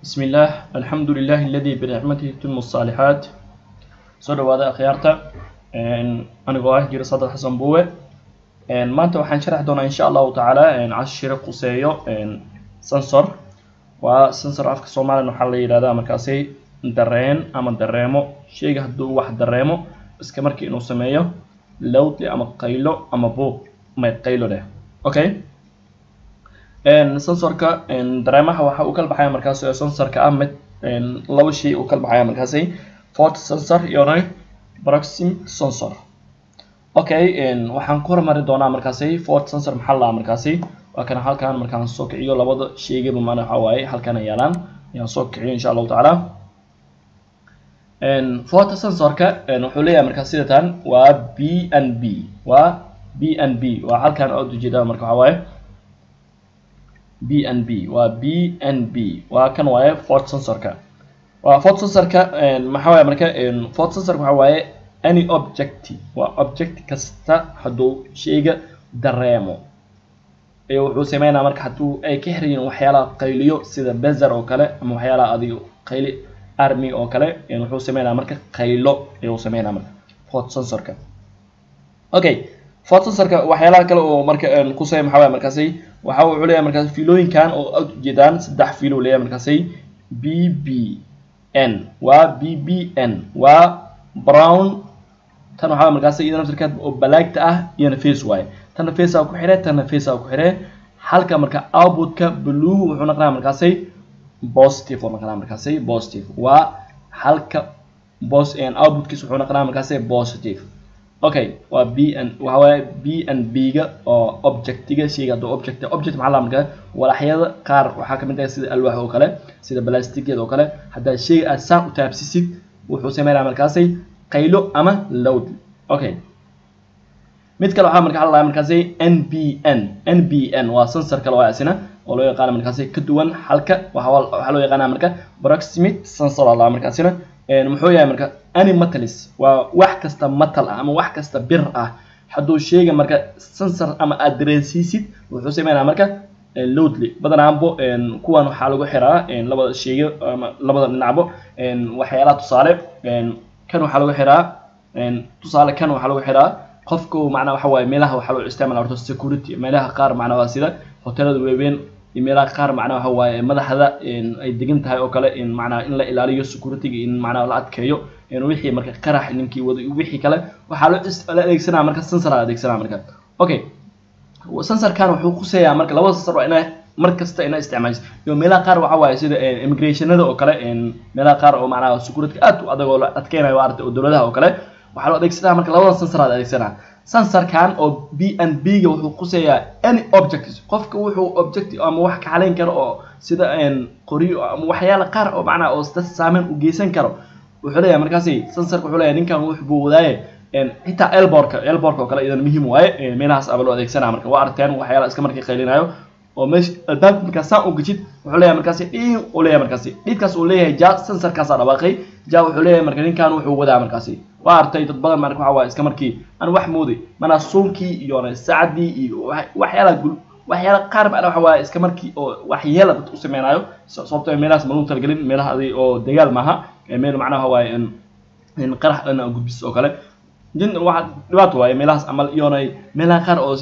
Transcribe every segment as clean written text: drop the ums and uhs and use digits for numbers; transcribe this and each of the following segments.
بسم الله الحمد لله الذي بنعمته تتم الصالحات. soo dhawaada akhyaarta anigoo ah jira saddex xasan buwe maanta waxaan sharax doonaa insha Allah taala cashir quseeyo sensor waa sensor afka Soomaaliya waxa la yiraahdaa markaasay dareen ama dareemo sheyga haduu wax dareemo iska markii inuu sameeyo load ama qaylo ama buuq ma qaylo leh. Okay, sensorka dareemaha waxa uu kala baxay markaas sensorka ah mid laba shay uu kala baxay markaasay force sensor iyo proximity sensor. Okay, waxaan ku hormari doonaa markaasay force sensor maxaa la markaasay waa kan halkaan markaan soo kiciyo labada shayga macna waxa waaye halkaan yaalaan ayaan soo kiciyo insha Allah taala. Force sensorka wuxuu leeyahay markaas sidaan waa BNB waa halkaan oo ujeedaa marka waxa waaye BNB waa kan waaye force sensorka waa force sensorka maxaa waaye marka force sensorka waxa waaye any object waa object kasta haduu shayga dareemo ee wuxuu sameeynaa marka haduu ay ka xiriireen waxyaalaha qayliyo sida buzzer oo kale ama waxyaalaha adiga qayli army oo kale wuxuu sameeynaa marka qaylo ee uu sameeynaa marka force sensorka. Okay, force sensorka waxyaalaha kale oo marka ku sameeyo maxaa waaye markaasay waxa uu leeyahay markaas fiilooyinkan oo ujeedaan saddex fiilo leeyahay markaasay BBN waa brown tan waxa markaasay iyada naftirkeed oo black ah iyo face waaye tan face ku xiree tan face ku xiree halka marka outputka blue wuxuu noqonaa markaasay positive oo noqonaa markaasay positive waa halka outputkiisu wuxuu noqonaa markaasay positive. Okay, waa waxa waaye BNB ga oo objectiga shayga doo object maxaa la markaa walaxyada qaar waxa kamid ah sida alwaax oo kale sida plasticiyada oo kale hadaa shay aad saan u taabsisid wuxuu sameeyaa markaasay qaylo ama load. Okay, mid kale waxa markaa la markaasay NBN waa sensor kale oo asina oo loo yaqaan markaasay ka duwan halka waxa loo yaqaan marka proximity sensor la markaasina muxuu yahay marka animatalis waa wax kasta metal ama wax kasta bir ah haduu shayga marka sensor ama addressisid wuxuu sameeyaa marka loadly badanaanbo kuwan waxa lagu xiraa labada shayga ama labada dhinacbo waxyaalaha tusaale kan waxa lagu xiraa tusaale kan waxa lagu xiraa qofku macna waxa waaye meelaha waxa loo isticmaalaa horta security meelaha qaar macna waa sida hoteelada weyn meelaha qaar macna waxa waaye madaxda ay degan tahay oo kale macna in la ilaaliyo security in macna la adkeeyo wixii marka qarax ninkii wada wixii kale waxa loo adeegsanaa marka sensor adeegsanaa marka. Okay, sensorkan wuxuu ku seeyaa marka laba sensor waa inay markasta inay isticmaasho iyo meelaha qaar waxa waaye sida immigrationada oo kale meelaha qaar oo macna security aad u adag oo la adkeenayo arday oo dawladaha oo kale waxa loo adeegsanaa marka labada sensor adeegsanaa. sensorkan oo BNB ga wuxuu ku seeyaa any object qofka wuxuu object ama wax ka xaleyn karo oo sida qoriyo ama waxyaalo qaar oo macna oo saameyn u geysan karo wuxuu leeyahay markaasay sensorka wuxuu leeyahay ninkan wuxuu buu wadaaye xitaa elborka oo kale idan muhiim waaye meelahaas aba loo adeegsanaa marka waa arteen waxyaalo iska markii qaylinayo oo meesh albaab marka saan u gajid wuxuu leeyahay markaasay uu leeyahay markaasay dhidkaas uu leeyahay sensorkaas dhawaaqay wuxuu leeyahay marka ninkan wuxuu wadaa markaasay waa artay dad badan marka waxa waaye iska markii aan wax moodi mana suunkii iyo saacadii iyo waxyaala qaar baa waxa waaye iska markii oo waxyeelo dad u sameeynaayo sababtoo meelahaas ma loo talgalin meelaha oo dagaal maaha meel macnaha waaye in qarax dhan gudbis oo kale waxa dhibaato waaye meelahaas amal iyoonay meelaha qaar oo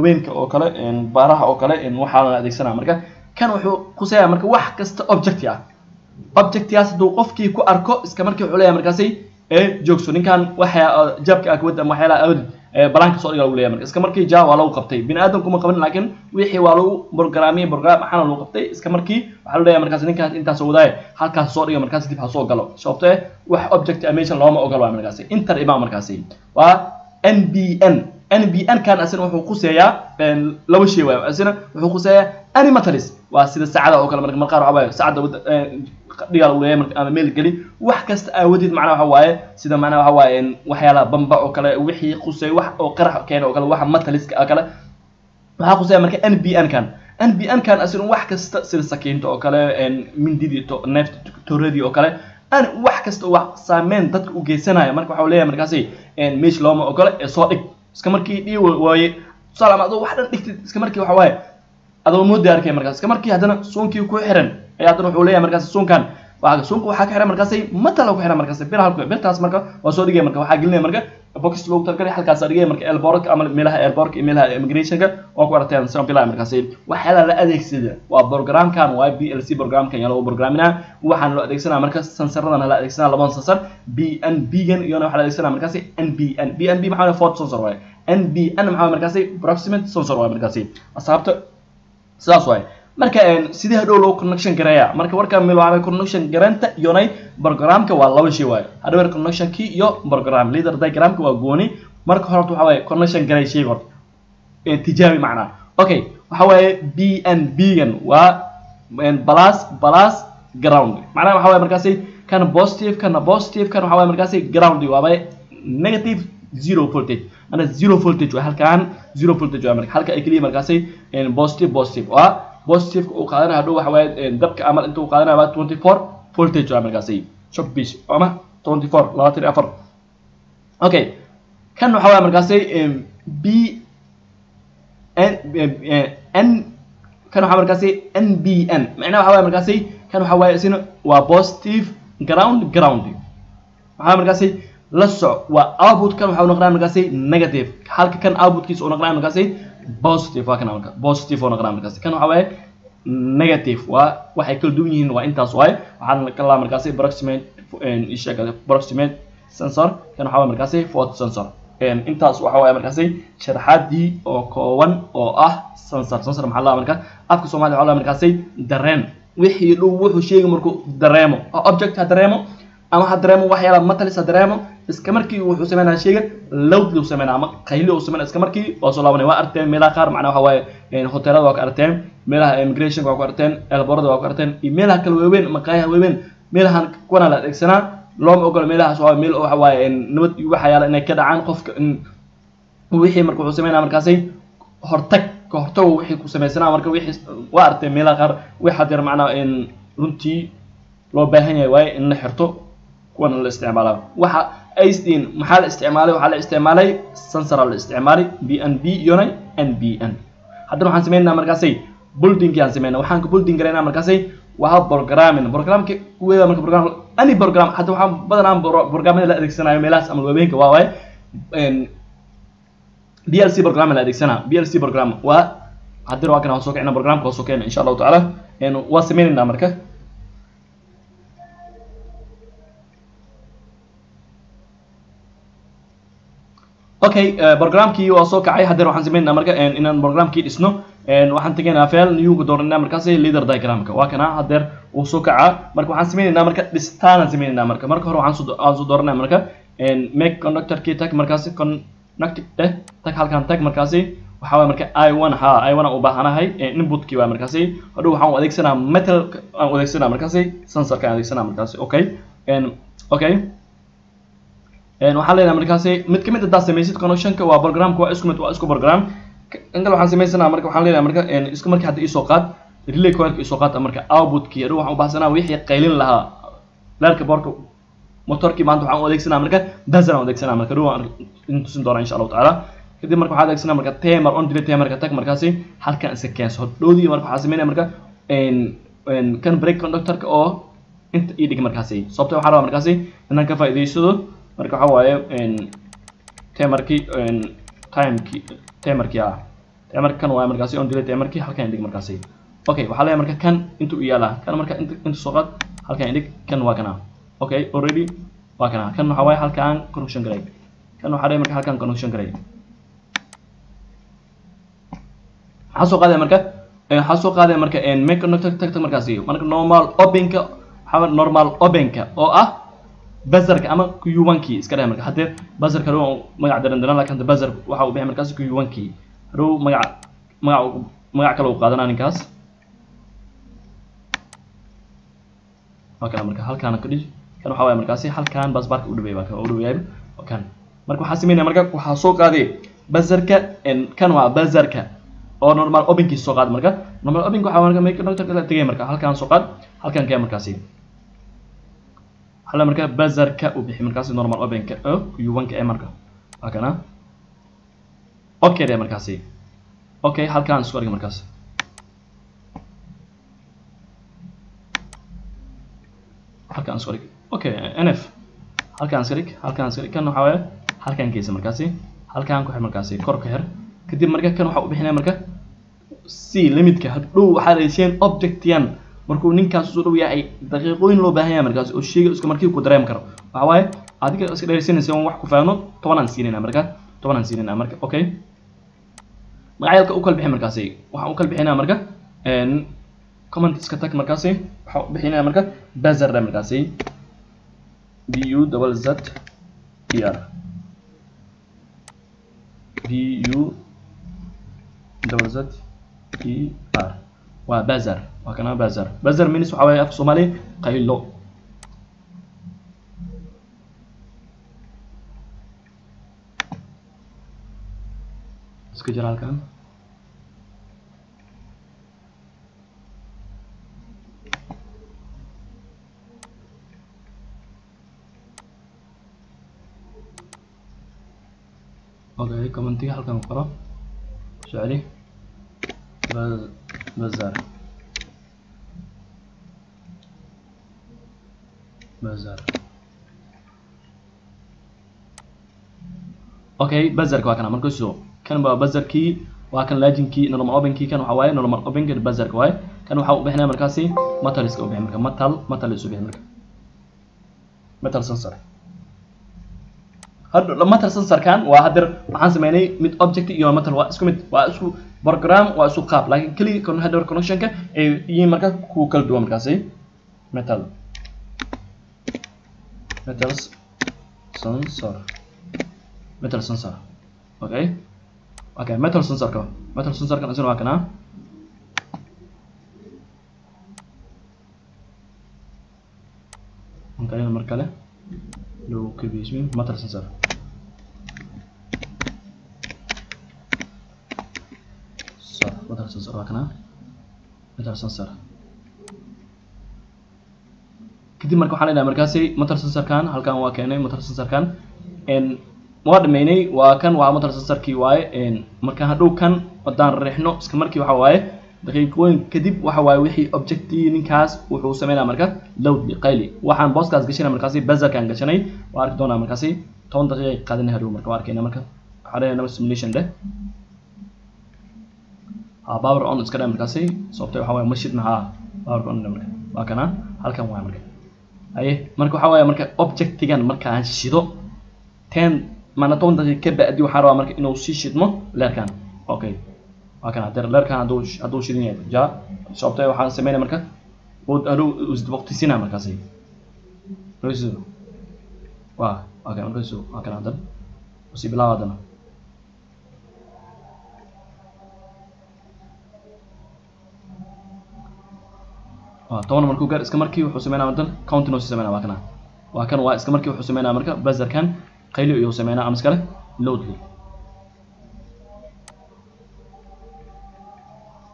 weynka oo kale baaraha oo kale waxa la adeegsanaa marka kan wuxuu ku seeyaa marka wax kasta objectiyaas haduu qofkii ku arko iska markii wuxuu leeyahay markaasay joogso ninkan waxa jabka ka wada waxyaala awd balaanka soo dhiga leeyahay marka iska markii waa lagu qabtay bini'aadamku ma qaban laakiin wixii waa lagu program waxana lagu qabtay iska markii waxa la leeyahay markaas ninkan intaas soo wadaay halkaas soo dhiga markaas dib ha soo galo sababtoo wax object animation looma ogolo markaas inter iba markaas waa NBN kan asina wuxuu ku seeyaa laba shay waaye asina wuxuu ku seeyaa animatalis waa sida saacada oo kale marka qaar waxa saacada dhigal weey marka ama meel gali wax kasta awadid macna waxa waaye sida macna waxa waaye waxyaala bamba oo kale wixii qusay wax oo qarax keen oo kale waxa mataliska kale waxa qusay marka NBN kan asina wax kasta sida sakiinta oo kale mindidi to neeft toradi oo kale wax kasta wax saameyn dadka u geysanayo marka waxa leeyahay markaasay meesh looma oo kale soo dhig iska markii dhii waaye salaam adoo wax dhan dhigtid iska markii waxa waaye adoo moodi arkay markaas iska markii hadana suunkii ku xiran ay hadana wuxuu leeyahay markaas suunkan suunku waxaa ka xiran markaas metal ku xiran markaas bir halku birtaas marka waa soo dhigay marka waxaa gelinay marka box loogu talagalay halkaas dhigay marka airport ama meelaha airport meelaha immigration-ka oo ku aragteen soo bilaa markaas waxa la adeegsada waa programkan waa PLC programkan yaa loo programina waxaan loo adeegsanaa marka sensorradan la adeegsanaa laba sensor BNB gan iyo waxa la adeegsanaa markaas BNB maxaa fault sensor waa NBN maxaa markaas proximate sensor waa markaas asxaabta sidaas waay marka sidii hadhow loo connection gareeya marka warka meel waxa connection garanta iyonay programka waa laba shay waay hardware connection key iyo program leader diagramka waa gooni marka hore waxa waay connection gareey shay hor tijaabi macna okay waxa waay BNB gan waa plus ground macna waxa waay markaas kan positive kan waxa waay markaas ground waa bay negative 0 voltage ana 0 voltage waa halkaan 0 voltage waa marka halka ay kaliya markaas positive waa positive oo qaadana hadhow waxa waay dabka amal inta uu qaadana waa 24 voltage waa markaas shopbish ama 24 okay kan waxa waay markaas B N kan waxa markaas NBN macna waxa waay markaas kan waxa waay isina waa positive ground waxa markaas la soc waa output kan waxa uu noqdaa markaas negative halka kan output kiisa uu noqdaa markaas positive waa kana marka positive oo noqdaa markaas kan waxa waay negative waa waxay kala duwan yihiin waa intaas waay waxaan kala markaas approximate sensor kan waxa waay markaas fault sensor intaas waxa waay markaas sharaxaadii oo kooban oo ah sensor maxaa la marka afka Soomaaliga waxa la markaas dareen wixii dhow wuxuu sheegay markuu dareemo object ha dareemo ama ha dareemo waxyaala matalis ha dareemo iska markii wuxuu sameeynaa shayga loud loo sameeynaa ama qayli uu sameeynaa iska markii oo soo laabanay waa arteen meelaha qaar macna waxa waaye hoteelada waa ka arteen meelaha immigration waa ka arteen airportada waa ka arteen meelaha kala weyn maqaayaha weyn meelahan kuwana la adeegsanaa looma ogola meelahaas waa meel waxa waaye nabad iyo waxyaala inay ka dhacaan qofka wixii markuu wuxuu sameeynaa markaasay hortag wixii ku sameeysanaa marka wixii waa arteen meelaha qaar waxa dir macna runtii loo baahan yahay way in la xirto kuwan la isticmaalo waxa أيستين محل استعماله وحال استعماله سنسر الاستعمالي BNB يوني NBN حتى نحن سمينا مركزي بولدينج يعني سمينا وحنك بولدينج رينا مركزي وها برنامج كي ويا مركز برنامج أني برنامج حتى وحن بدنا برنامج لا أدركسنا يوميلاس أمر وبينك واواي DLC برنامج لا أدركسنا DLC برنامج و حتى لو كنا وصوك عنا برنامج وصوكين إن شاء الله تعالى إنه واسمينا مركز okay برنامجي وصوك عاي حدر وحن زميلنا مركا إن برنامجي اسمه وحن تجينا فعل نيو دورنا مركزي ليدر دايجرامك وكنا حدر وصوك عا مركا وحن زميلنا مركا دستانا زميلنا مركا هو عن دورنا مركا make conductor كي تك مركزي connect تك هالكان تك مركزي وحاول مركا I1 وباهنا هاي input كي ومركزي هذا وحن أديكسنا metal أديكسنا مركزي sensor كان أديكسنا مركزي okay waxaan leeyahay markaasay mid kamid ah sameeysid connection-ka waa program-ka waa isku program inta waxaan sameeysanaa marka waxaan leeyahay marka isku markii hadda isoo qaad relay coil-ka isoo qaad marka output-kii waxaan u baahsanaa wixii qaylin lahaa leerka boorka motorkii maanta waxaan u adeegsanaa marka buzzer aan adeegsanaa marka ruuan inta sin doona insha Allah taala kadib marka waxaan adeegsanaa marka timer on delay timer ka tag markaasay halkan iska keenso doodii marka waxaan sameeynaa marka kan break conductor-ka oo inta ii dhig markaasay sababtoo waxaan rabaa markaasay inaan ka faa'iideysado marka waxa waaye timerkii kan waa markaasi on delay timerkii halkan dhig markaasi okay waxa leeyahay marka kan inta uu yaala kan marka inta soo qad halkan dhig kan waa kana okay already waa kana kan waxa waaye halkan connection garay kan waxa leeyahay marka halkan connection garay xasoo qaaday marka make connection tag markaasi marka normal openka oo ah بازرك أما كيوانكي إسكره مركز حتى بازرك رو مجا درندنا لكن بازر وحاو بيع مركز كيوانكي رو مجا كلو قادنا نكاس هكذا مركز هل كان كريج كانوا حواي مركزي هل كان بس بارك أودبي باك أودبي وكان مركز حاسمين مركز وحاسوق هذه بازرك إن كانوا بازرك أو نورمال أوبنكي سوقات مركز نورمال أوبنكو حواي مركز ميك نقطة كذا تيجي مركز هل كان سوقات هل كان كيا مركزي هلا مركب بازرك وبيحي مركز نورمال اوبنك يوانك اي مركب هكذا اوكي ده مركزي اوكي هل كان سؤال مركز halkaan isku dhig okay nf halkaan isku dhig kan waxa waaye halkaan geesa markaasi halkaan ku xir markaasi kor ka xir kadib marka kan waxa u bixinaa marka c limitka hadhow waxa leeyeen objectian markuu ninkaas soo dhow yahay daqiiqooyin loo baahan yahay markaas oo sheyga isku markii ku dareem karo waxa waaye adiga iska dheeraysanaysa wax ku faahno 10 aan siinayna marka okay magacyada u kala bixin markaasi waxa u kala bixinaa marka comment iska tag markaasi waxa u bixinaa marka bazar markaasi bu double z er bu double z er waa bazar waa kana bazar means waxa weeye af Soomaali qaylo iska jira halkan okay commentiga halkan qoro su'aali bazar okay bazarka waa kana markuu soo kan waa bazarkii waa kan lajinkii normal openkii kan waxa waaye normal openka bazarka waaye kan waxa uu bixinaa markaasi metaliska u bixin marka metal isu bixin marka metal sensor hadda metal sensor kan waa hadir waxaan sameeynay mid object iyo metal waa isku program waa isku qaab laakiin kaliya kan hadir connectionka ay yihiin marka ku kala duwan markaasi metal sensor okay metal sensor kan asana waa kana okay markale loo kibismin metal sensor waa kana metal sensor kadib marka waxaan leeyahay markaasi metal sensor kan halkan waa keenay metal sensor kan waa dhameynay waa kan waa metal sensorkii waaye marka hadhow kan wadaan reexno iska markii waxa waaye daqiiqooyin kadib waxa waaye wixii objectii ninkaas wuxuu sameeynaa marka load qayli waxaan booskaas gashanay markaasi bazarkan gashanay waa arki doonaa markaasi 10 daqiiqo qaadanay hadhow marka waa arkayna marka waxa leeyahay simulation leh power on iska dhaa markaasi sababtoo waxa waaye mashid maxaa power on marka waa kana halkan waa marka marka waxa waaye marka objectigan marka aan shido 10 mana 10 daqiiqo ka bacdi waxaan rabaa marka inuu sii shidmo leerkan okay waa kana haddii leerkan haduu shidin yahay ja sababtoo waxaan sameeynaa marka wood alo waqtiisina markaasi waa okay markaasi waa kana hadan si bilaawdana طبعا markuu gaar iska markii wuxuu sameeynaa wadan continuous sameeynaa waa kana waa kan waa iska markii wuxuu sameeynaa marka bazarkan qaylo iyo sameeynaa ama iskale load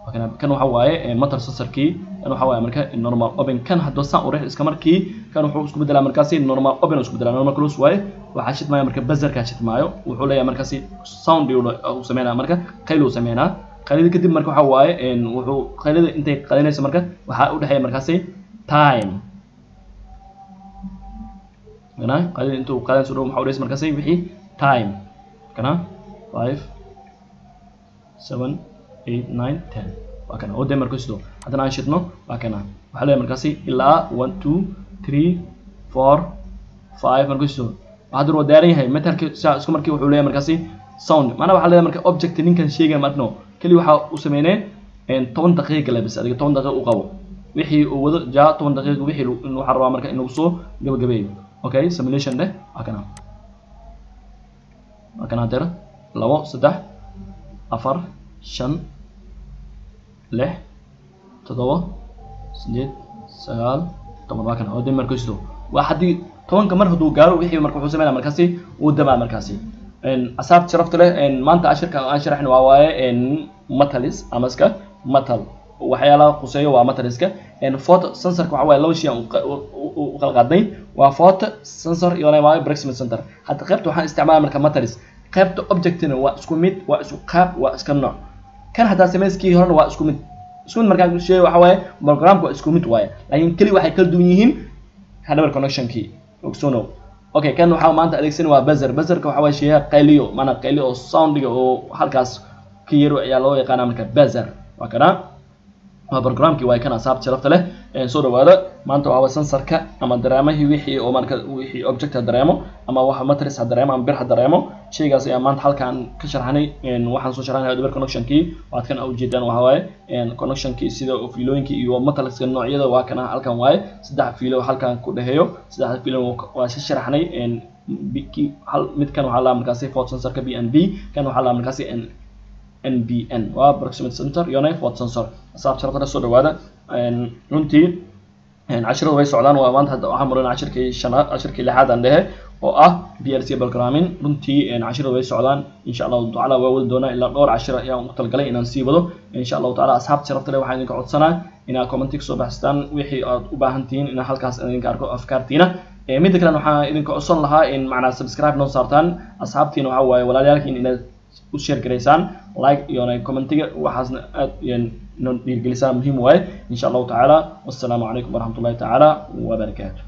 wakana kan waxa waaye metal sensorkii kan waxa waaye marka normal open kan hadoo saan u reex iska markii kan wuxuu isku bedelaa markaasi normal open isku bedelaa normal close waaye waxa shidmaayo marka bazarka shidmaayo wuxuu leeyahay markaasi sound uu sameeynaa marka qaylo sameeynaa qaylada kadib marka waxa waaye wuxuu qaylada intay qalinayso marka waxa u dhaxay markaasi time kana qaylada intuu qalinayso waxa u dhaxay markaasi wixii time kana 5 7 8 9 10 waa kana oo de marka sidoo hadana aan shidno waa kana waxa leeyahay markaasi ilaa 1 2 3 4 5 marka sidoo waxa uu daaran yahay metalka isku markii wuxuu leeyahay markaasi sound maana waxa leeyahay marka object ninkan sheegay marno kali waxa uu sameeyay 10 daqiiqo la bis adiga 10 daqiiqo u qabo wixii uu wado jaa 10 daqiiqo wixii uu xarraa marka inuu soo gabagabeeyo okay simulation leh akana dara 2 3 4 5 6 7 8 9 10 waa kana oo marka sidoo waa hadii 10 ka mar haduu gaaro wixii marka wuxuu sameeyaa markaasi uu dabaa markaasi asaab sharafta leh maanta ashirka aan sharaxno waa waaye metalis ama iska metal waxyaalaha quseeyo waa metaliska photo sensor waxa waaye laba shay u kala qaaday waa photo sensor iyo waa proximity sensor hadda qaybta waxaan isticmaalaa marka metalis qaybta objectina waa isku mid waa isku qaab waa iska nooc kan hadda sameeyskii horena waa isku mid marka shay waxa waaye programku waa isku mid waaye laakiin kali waxay kala duwan yihiin hardware connection key ogsono okay kan waxa maanta adeegsan waa buzzer buzzerka waxa way sheeyaa qayliyo mana qayliyo oo soundiga oo halkaas ka yaro ayaa loo yaqaanaa marka buzzer waa kana waa programkii way kana saab sharafta leh soo dhawaada maanta waa sensorka ama dareemahii wixii oo marka wixii object dareemo ama waxa matrix dareemo ama bir dareemo shaygaas ayaa maanta halkaan ka sharxanay waxaan soo sharxanay hardware connection key waad kan ujeedaan waxa waaye connection key sida fiilooyinka iyo matrixka noocyada waa kana halkaan waaye saddex fiilo halkaan ku dhaheeyo saddex fiilo waa sharxanay hal mid kan waxa la markaas fault sensorka BNB kan waxa la markaas NBN waa proximity sensor iyo fault sensor asaab sharafta soo dhawaada runtii casharada way socdaan waa maanta hadda waxaan marnaa casharkii lixaad aan dhahe oo ah PLC programming runtii casharada way socdaan insha Allah taala waa wada doonaa ilaa dhowr cashar ayaan u talgalay inaan sii wado insha Allah taala asxaabta sharafta leh waxaan idinka codsanaa inaad commentiga soo baxstaan wixii aad u baahan tihiin in halkaas idinka arko afkaartiina mid kale waxaan idinka codsan lahaa in macna subscribe noo saartaan asxaabtiina waxa waaye walaalyaaliin inaad u share gareysaan like iyo commentiga waxaasna aad dhiirgelisaan muhiim waaye insha Allah taala wassalamu alaykum warahmatullahi taala wa barakatuh